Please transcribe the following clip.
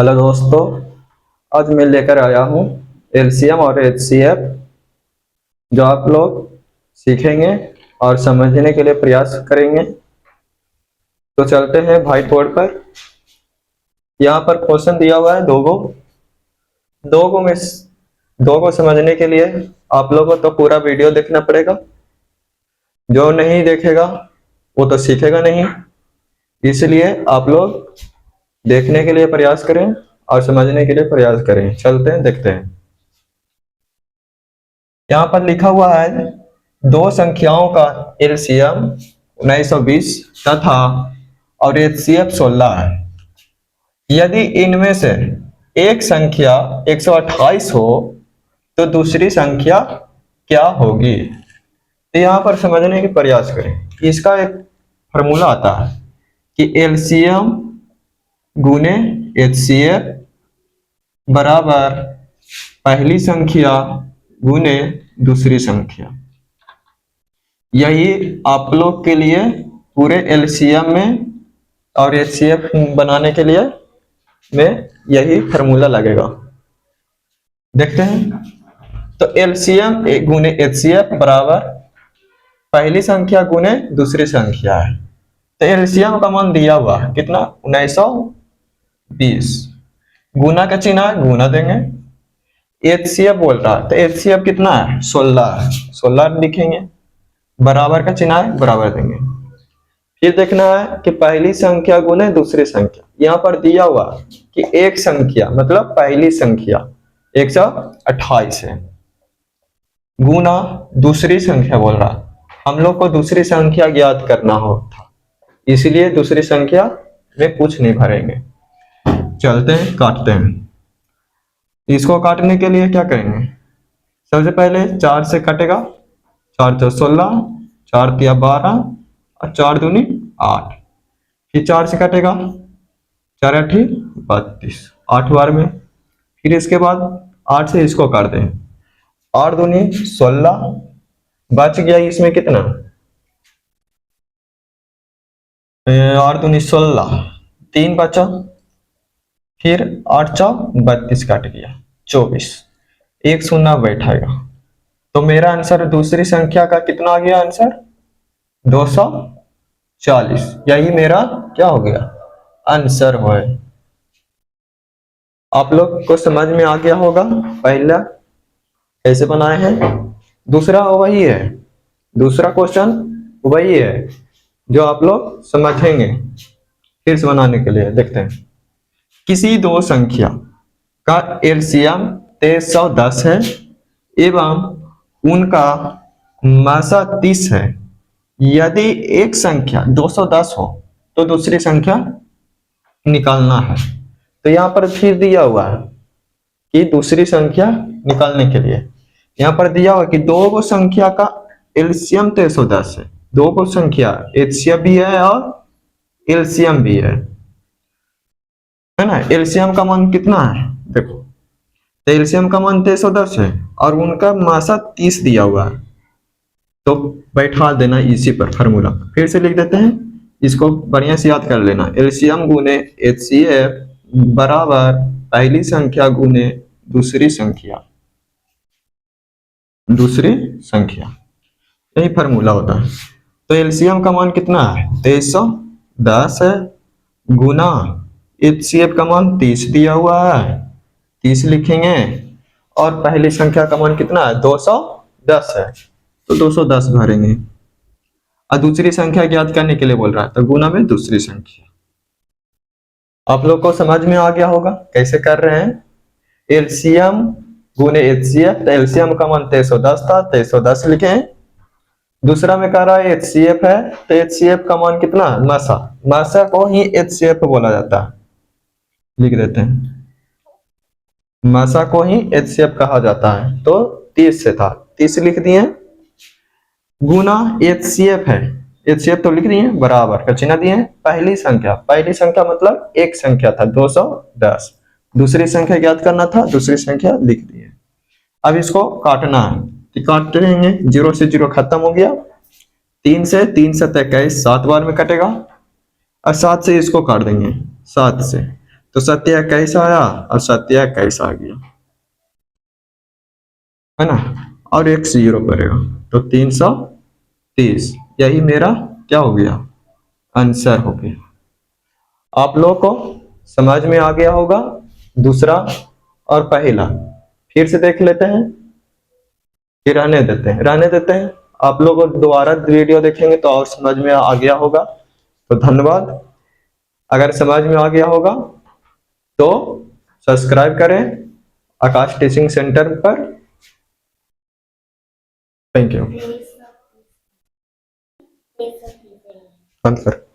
Hello दोस्तों, आज मैं लेकर आया हूँ एलसीएम और एचसीएफ जो आप लोग सीखेंगे और समझने के लिए प्रयास करेंगे। तो चलते हैं व्हाइट बोर्ड पर। यहाँ पर क्वेश्चन दिया हुआ है दो को समझने के लिए आप लोगों को तो पूरा वीडियो देखना पड़ेगा। जो नहीं देखेगा वो तो सीखेगा नहीं, इसलिए आप लोग देखने के लिए प्रयास करें और समझने के लिए प्रयास करें। चलते हैं, देखते हैं। यहाँ पर लिखा हुआ है दो संख्याओं का एलसीएम 1920 तथा और एचसीएफ 16 है। यदि इनमें से एक संख्या 128 हो तो दूसरी संख्या क्या होगी? तो यहाँ पर समझने के प्रयास करें। इसका एक फॉर्मूला आता है कि एलसीएम गुने एचसीएफ बराबर पहली संख्या गुने दूसरी संख्या। यही आप लोग के लिए पूरे एलसीएम में और एचसीएफ बनाने के लिए में यही फॉर्मूला लगेगा। देखते हैं। तो एलसीएम गुने एचसीएफ बराबर पहली संख्या गुने दूसरी संख्या है। तो एलसीएम का मान दिया हुआ कितना? 1920। गुना का चिन्ह है, गुना देंगे। एचसीएफ बोल रहा है तो एचसीएफ कितना है? 16 है, 16 लिखेंगे। बराबर का चिन्ह है, बराबर देंगे। फिर देखना है कि पहली संख्या गुने दूसरी संख्या। यहाँ पर दिया हुआ कि एक संख्या मतलब पहली संख्या 128 है, गुना दूसरी संख्या बोल रहा। हम लोग को दूसरी संख्या ज्ञात करना हो था, इसलिए दूसरी संख्या में कुछ नहीं भरेंगे। चलते हैं, काटते हैं। इसको काटने के लिए क्या करेंगे? सबसे पहले 4 से कटेगा। 4 तो 16, 4 तिया 12 और 4 दूनी 8। फिर 4 से कटेगा, 4 8 32, 8 बार में। फिर इसके बाद 8 से इसको काट दें, 8 दूनी 16, बच गया इसमें कितना? 8 दूनी 16, 3 बचा। फिर 8 4 32 काट गया, 24। एक शून्य बैठाएगा। तो मेरा आंसर दूसरी संख्या का कितना आ गया? आंसर 240। यही मेरा क्या हो गया? आंसर है। आप लोग को समझ में आ गया होगा पहला कैसे बनाए हैं। दूसरा वही है, दूसरा क्वेश्चन वही है जो आप लोग समझेंगे। फिर से बनाने के लिए देखते हैं। किसी दो संख्या का एलसीएम 2310 है एवं उनका मासा 30 है। यदि एक संख्या 210 हो तो दूसरी संख्या निकालना है। तो यहाँ पर फिर दिया हुआ है कि दूसरी संख्या निकालने के लिए यहाँ पर दिया हुआ कि दो संख्या का एलसीएम 2310 है। दो संख्या एचसीएफ भी है और एलसीएम भी है ना। एलसीएम का मान कितना है? देखो, तो एलसीएम का मान 2310 है और उनका मासा 30 दिया हुआ है। तो बैठा देना इसी पर फॉर्मूला। फिर से लिख देते हैं, इसको बढ़िया से याद कर लेना। एलसीएम गुने एचसीएफ बराबर पहली संख्या गुने दूसरी संख्या, यही फॉर्मूला होता है। तो एलसीएम का मान कितना है? 2310 है, गुना एचसीएफ का मान 30 दिया हुआ है, 30 लिखेंगे। और पहली संख्या का मान कितना है? 210 है, तो 210 भरेंगे। और दूसरी संख्या ज्ञात करने के लिए बोल रहा है तो गुना में दूसरी संख्या। आप लोग को समझ में आ गया होगा कैसे कर रहे हैं। एलसीएम गुने एचसीएफ, तो एलसीएम का मान 2310 था, 2310 लिखे। दूसरा में कह रहा है एचसीएफ है, तो एचसीएफ का मान कितना? मासा को ही एचसीएफ बोला जाता है, लिख देते हैं। मासा को ही एचसीएफ कहा जाता है। तो 30 से था, 30 लिख दिए। गुना एचसीएफ है, एचसीएफ तो लिख दिए, बराबर का चिन्ह दिए। पहली संख्या मतलब एक संख्या था 210, दूसरी संख्या ज्ञात करना था, दूसरी संख्या लिख दिए। अब इसको काटना है, तो काट रहेंगे। 0 से 0 खत्म हो गया। 3 से 21 7 बार में कटेगा और 7 से इसको काट देंगे, 7 से तो 27 आया और 27 आ गया, है ना, और एक 0 पड़ेगा, तो 330, यही मेरा क्या हो गया, आंसर हो गया। आप लोगों को समझ में आ गया होगा दूसरा और पहला। फिर से देख लेते हैं कि रहने देते हैं। आप लोग दोबारा वीडियो देखेंगे तो और समझ में आ गया होगा। तो धन्यवाद। अगर समझ में आ गया होगा तो सब्सक्राइब करें आकाश टीचिंग सेंटर पर। Thank you. बंद कर।